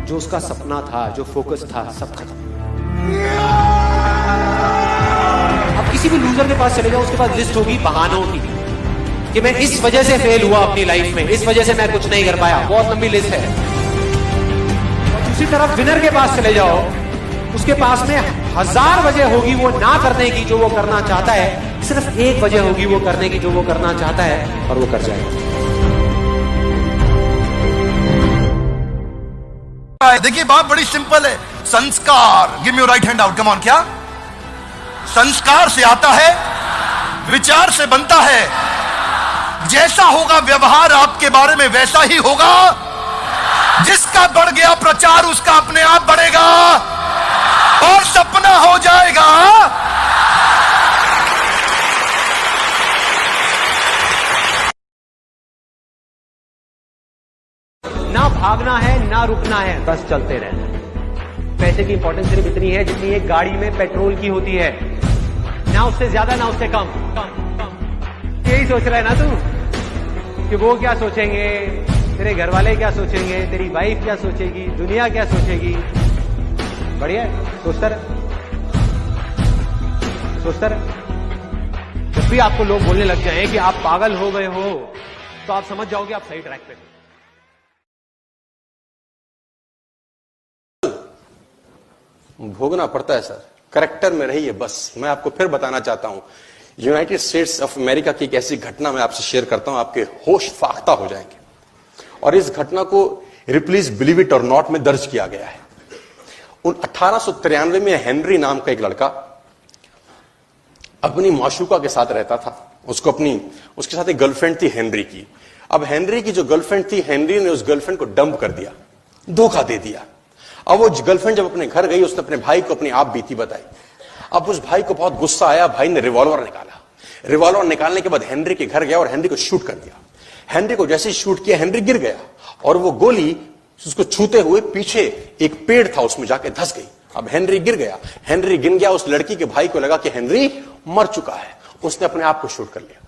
जो उसका सपना था, जो फोकस था, सब खत्म। अब किसी भी लूजर के पास चले जाओ, उसके पास लिस्ट होगी बहानों की कि मैं इस वजह से फेल हुआ अपनी लाइफ में, इस वजह से मैं कुछ नहीं कर पाया, बहुत लंबी लिस्ट है। और दूसरी तरफ विनर के पास चले जाओ, उसके पास में 1000 वजह होगी वो ना करने की जो वो करना चाहता है, सिर्फ एक वजह होगी वो करने की जो वो करना चाहता है, और वो कर जाएगा। देखिए बात बड़ी सिंपल है। संस्कार, give me your right hand out, come on. क्या संस्कार से आता है, विचार से बनता है। जैसा होगा व्यवहार आपके बारे में वैसा ही होगा। जिसका बढ़ गया प्रचार उसका अपने आप बढ़ेगा और सपना हो जाएगा। ना भागना है ना रुकना है, बस चलते रहना है। पैसे की इंपॉर्टेंस सिर्फ इतनी है जितनी एक गाड़ी में पेट्रोल की होती है, ना उससे ज्यादा ना उससे कम। यही सोच रहा है ना तू कि वो क्या सोचेंगे, तेरे घर वाले क्या सोचेंगे, तेरी वाइफ क्या सोचेगी, दुनिया क्या सोचेगी। बढ़िया है, सोचता रहे, सोचता रहे। जब भी आपको लोग बोलने लग जाए कि आप पागल हो गए हो, तो आप समझ जाओगे आप सही ट्रैक पे हो। भोगना पड़ता है सर, करेक्टर में रहिए बस। मैं आपको फिर बताना चाहता हूं, यूनाइटेड स्टेट्स ऑफ अमेरिका की एक ऐसी घटना मैं आपसे शेयर करता हूं, आपके होश फाख्ता हो जाएंगे। और इस घटना को रिप्लीज बिलीव इट और नॉट में दर्ज किया गया है। 1893 में हेनरी नाम का एक लड़का अपनी माशूका के साथ रहता था। उसके साथ एक गर्लफ्रेंड थी हेनरी की। अब हेनरी की जो गर्लफ्रेंड थी, हेनरी ने उस गर्लफ्रेंड को डंप कर दिया, धोखा दे दिया। अब वो गर्लफ्रेंड जब अपने घर गई, उसने अपने भाई को अपनी आप बीती बताई। अब उस भाई को बहुत गुस्सा आया, भाई ने रिवॉल्वर निकाला। रिवॉल्वर निकालने के बाद हेनरी के घर गया और हेनरी को शूट कर दिया। हेनरी को जैसे ही शूट किया, हेनरी गिर गया और वो गोली उसको छूते हुए पीछे एक पेड़ था उसमें जाके धंस गई। अब हेनरी गिर गया, हेनरी गिर गया। उस लड़की के भाई को लगा कि हेनरी मर चुका है, उसने अपने आप को शूट कर लिया।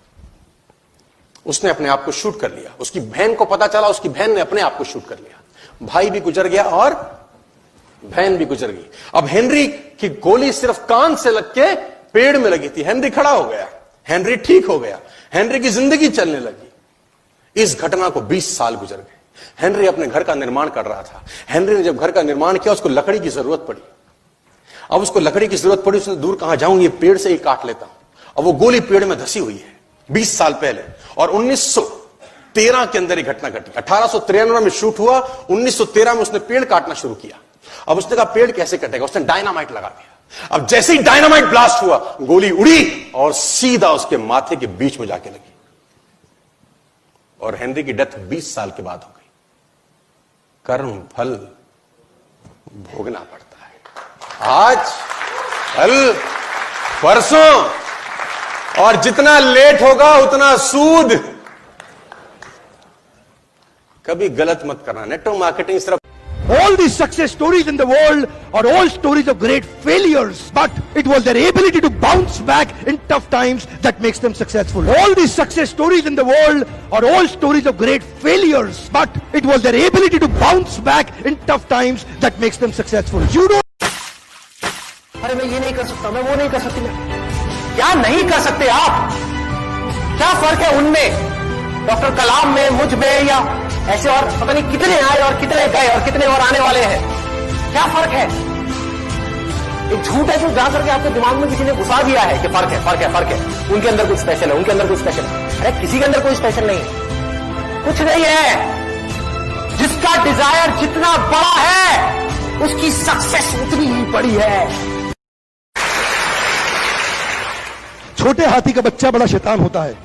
उसने अपने आप को शूट कर लिया। उसकी बहन को पता चला, उसकी बहन ने अपने आप को शूट कर लिया। भाई भी गुजर गया और बहन भी गुजर गई। अब हेनरी की गोली सिर्फ कान से लग के पेड़ में लगी थी। हेनरी खड़ा हो गया, हेनरी ठीक हो गया, हेनरी की जिंदगी चलने लगी। इस घटना को 20 साल गुजर गए। हेनरी अपने घर का निर्माण कर रहा था। हेनरी ने जब घर का निर्माण किया, उसको लकड़ी की जरूरत पड़ी। अब उसको लकड़ी की जरूरत पड़ी, उसने दूर कहां जाऊं, ये पेड़ से ही काट लेता हूं। अब वो गोली पेड़ में धसी हुई है 20 साल पहले। और 1913 के अंदर ये घटना घटी। 1893 में शूट हुआ, 1913 में उसने पेड़ काटना शुरू किया। अब उसने कहा पेड़ कैसे कटेगा, उसने डायनामाइट लगा दिया। अब जैसे ही डायनामाइट ब्लास्ट हुआ, गोली उड़ी और सीधा उसके माथे के बीच में जाके लगी और हेनरी की डेथ 20 साल के बाद हो गई। कर्म फल भोगना पड़ता है, आज कल परसों, और जितना लेट होगा उतना सूद। कभी गलत मत करना। नेटवर्क मार्केटिंग सिर्फ all these success stories in the world are all stories of great failures, but it was their ability to bounce back in tough times that makes them successful. All these success stories in the world are all stories of great failures, but it was their ability to bounce back in tough times that makes them successful. You don't अरे मैं ये नहीं कर सकता, मैं वो नहीं कर सकती। क्या नहीं कर सकते आप? क्या फर्क है उनमें, डॉक्टर कलाम में, मुझ में, या ऐसे और पता नहीं कितने आए और कितने गए और कितने और आने वाले हैं? क्या फर्क है? एक झूठ है जो जा करके आपके दिमाग में किसी ने घुसा दिया है कि फर्क है, फर्क है, फर्क है, उनके अंदर कुछ स्पेशल है, उनके अंदर कुछ स्पेशल है। अरे किसी के अंदर कोई स्पेशल नहीं है, कुछ नहीं है। जिसका डिजायर जितना बड़ा है उसकी सक्सेस उतनी ही बड़ी है। छोटे हाथी का बच्चा बड़ा शैतान होता है,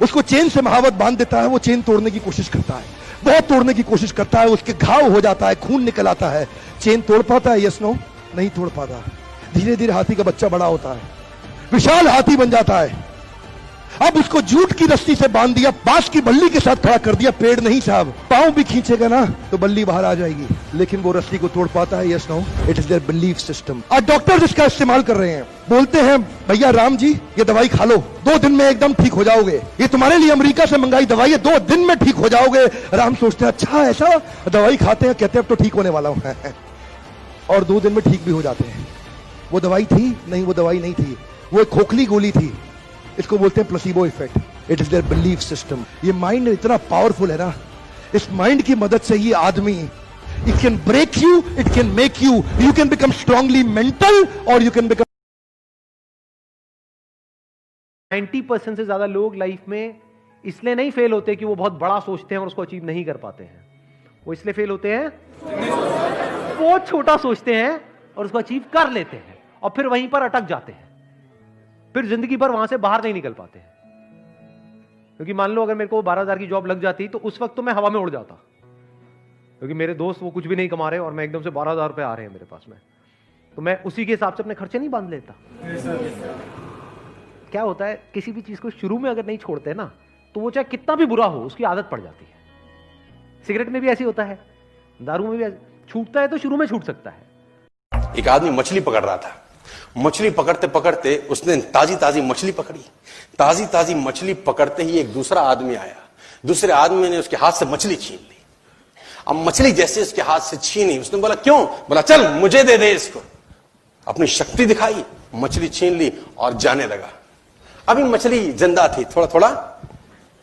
उसको चेन से महावत बांध देता है, वो चेन तोड़ने की कोशिश करता है, बहुत तोड़ने की कोशिश करता है, उसके घाव हो जाता है, खून निकल आता है। चेन तोड़ पाता है? यस नो, नहीं तोड़ पाता। धीरे धीरे हाथी का बच्चा बड़ा होता है, विशाल हाथी बन जाता है। अब उसको जूट की रस्सी से बांध दिया, बांस की बल्ली के साथ खड़ा कर दिया। पेड़ नहीं साहब, पांव भी खींचेगा ना तो बल्ली बाहर आ जाएगी, लेकिन वो रस्सी को तोड़ पाता है? Yes no, it is their belief system. आज डॉक्टर्स इसका इस्तेमाल कर रहे हैं, बोलते हैं भैया राम जी ये दवाई खा लो, 2 दिन में एकदम ठीक हो जाओगे, ये तुम्हारे लिए अमेरिका से मंगाई दवाई है, 2 दिन में ठीक हो जाओगे। राम सोचते हैं अच्छा ऐसा, दवाई खाते हैं, कहते हैं अब तो ठीक होने वाला हूं और 2 दिन में ठीक भी हो जाते हैं। वो दवाई थी? नहीं, वो दवाई नहीं थी, वो एक खोखली गोली थी। इसको बोलते हैं placebo effect. It is their belief system. ये माइंड इतना पावरफुल है ना, इस माइंड की मदद से ये आदमी, it can break you, it can make you, you can become strongly mental और यू कैन बिकम 90% से ज्यादा लोग लाइफ में इसलिए नहीं फेल होते कि वो बहुत बड़ा सोचते हैं और उसको अचीव नहीं कर पाते हैं। वो इसलिए फेल होते हैं बहुत छोटा सोचते हैं और उसको अचीव कर लेते हैं और फिर वहीं पर अटक जाते हैं, फिर जिंदगी भर वहां से बाहर नहीं निकल पाते हैं। क्योंकि मान लो अगर मेरे को 12,000 की जॉब लग जाती तो उस वक्त तो मैं हवा में उड़ जाता, क्योंकि मेरे दोस्त वो कुछ भी नहीं कमा रहे और मैं एकदम से 12,000 रुपए आ रहे हैं मेरे पास में, तो मैं उसी के हिसाब से अपने खर्चे नहीं बांध लेता। क्या होता है, किसी भी चीज को शुरू में अगर नहीं छोड़ते ना तो वो चाहे कितना भी बुरा हो उसकी आदत पड़ जाती है। सिगरेट में भी ऐसी होता है, दारू में भी छूटता है तो शुरू में छूट सकता है। एक आदमी मछली पकड़ रहा था, मछली पकड़ते पकड़ते उसने ताजी ताजी मछली पकड़ी। ताजी ताजी मछली पकड़ते ही एक दूसरा आदमी आया, दूसरे आदमी ने उसके हाथ से मछली छीन ली। अब मछली जैसे उसके हाथ से छीनी, उसने बोला क्यों? बोला चल मुझे दे दे इसको। अपनी शक्ति दिखाई, मछली छीन ली और जाने लगा। अभी मछली जिंदा थी, थोड़ा थोड़ा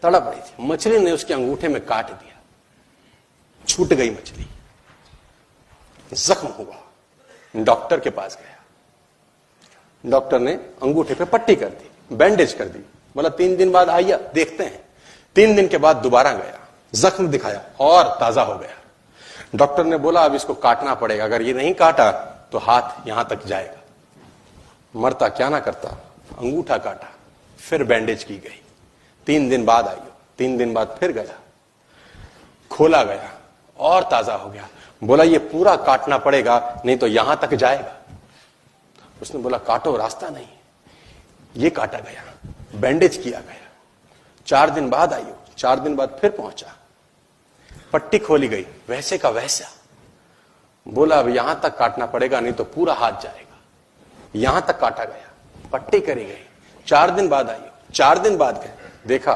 तड़प रही थी। मछली ने उसके अंगूठे में काट दिया, छूट गई मछली, जख्म हुआ। डॉक्टर के पास गया, डॉक्टर ने अंगूठे पे पट्टी कर दी, बैंडेज कर दी, बोला 3 दिन बाद आइए देखते हैं। 3 दिन के बाद दोबारा गया, जख्म दिखाया और ताजा हो गया। डॉक्टर ने बोला अब इसको काटना पड़ेगा, अगर ये नहीं काटा तो हाथ यहां तक जाएगा। मरता क्या ना करता, अंगूठा काटा, फिर बैंडेज की गई। 3 दिन बाद आइयो, 3 दिन बाद फिर गया, खोला गया और ताजा हो गया। बोला ये पूरा काटना पड़ेगा नहीं तो यहां तक जाएगा। उसने बोला काटो, रास्ता नहीं। ये काटा गया, बैंडेज किया गया। 4 दिन बाद आइयो, 4 दिन बाद फिर पहुंचा, पट्टी खोली गई, वैसे का वैसा। बोला अब यहां तक काटना पड़ेगा नहीं तो पूरा हाथ जाएगा। यहां तक काटा गया, पट्टी करी गई। 4 दिन बाद आइयो, 4 दिन बाद गए, देखा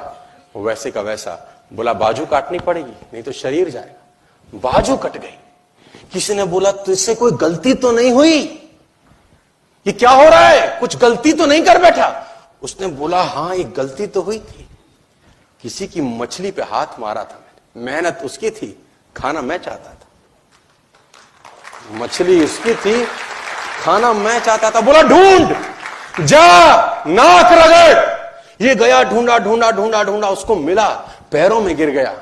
वैसे का वैसा। बोला बाजू काटनी पड़ेगी नहीं तो शरीर जाएगा। बाजू कट गई। किसी ने बोला तुझसे कोई गलती तो नहीं हुई, ये क्या हो रहा है, कुछ गलती तो नहीं कर बैठा? उसने बोला हाँ एक गलती तो हुई थी, किसी की मछली पे हाथ मारा था मैंने, मेहनत उसकी थी, खाना मैं चाहता था। मछली उसकी थी, खाना मैं चाहता था। बोला ढूंढ, जा, नाक रगड़। ये गया, ढूंढा ढूंढा ढूंढा ढूंढा, उसको मिला, पैरों में गिर गया।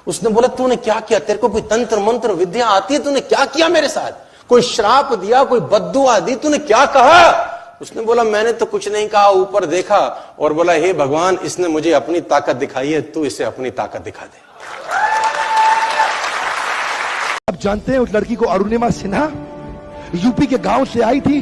उसने बोला तूने क्या किया, तेरे को कोई तंत्र मंत्र विद्या आती है, तूने क्या किया मेरे साथ? कोई श्राप दिया, कोई बद्दुआ दी, तूने क्या कहा? उसने बोला मैंने तो कुछ नहीं कहा, ऊपर देखा और बोला हे भगवान इसने मुझे अपनी ताकत दिखाई है, तू इसे अपनी ताकत दिखा दे। आप जानते हैं उस लड़की को अरुणिमा सिन्हा, यूपी के गांव से आई थी।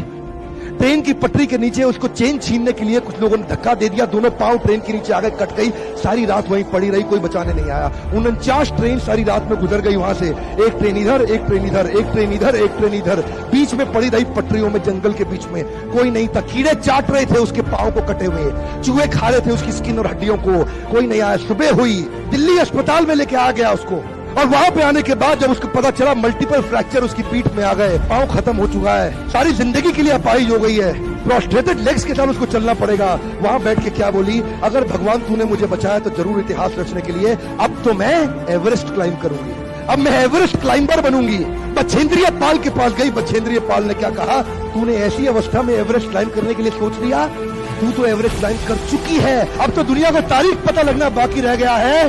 ट्रेन की पटरी के नीचे उसको चेन छीनने के लिए कुछ लोगों ने धक्का दे दिया, दोनों पांव ट्रेन के नीचे आ गए, कट गई। सारी रात वहीं पड़ी रही, कोई बचाने नहीं आया। 49 ट्रेन सारी रात में गुजर गई वहां से, एक ट्रेन इधर, एक ट्रेन इधर, एक ट्रेन इधर, एक ट्रेन इधर, बीच में पड़ी रही पटरियों में, जंगल के बीच में। कोई नहीं था, कीड़े चाट रहे थे उसके पांव को कटे हुए, चूहे खा रहे थे उसकी स्किन और हड्डियों को, कोई नहीं आया। सुबह हुई, दिल्ली अस्पताल में लेके आ गया उसको, और वहां पे आने के बाद जब उसको पता चला मल्टीपल फ्रैक्चर उसकी पीठ में आ गए, पांव खत्म हो चुका है, सारी जिंदगी के लिए अपाहिज हो गई है, प्रोस्ट्रेटेड लेग्स के साथ उसको चलना पड़ेगा। वहां बैठ के क्या बोली, अगर भगवान तूने मुझे बचाया तो जरूर इतिहास रचने के लिए अब तो मैं एवरेस्ट क्लाइंब करूंगी, अब मैं एवरेस्ट क्लाइंबर बनूंगी। बछेंद्रिय पाल के पास गई, बछेंद्रिय पाल ने क्या कहा, तूने ऐसी अवस्था में एवरेस्ट क्लाइंब करने के लिए सोच लिया, तू तो एवरेस्ट क्लाइंब कर चुकी है, अब तो दुनिया को तारीख पता लगना बाकी रह गया है।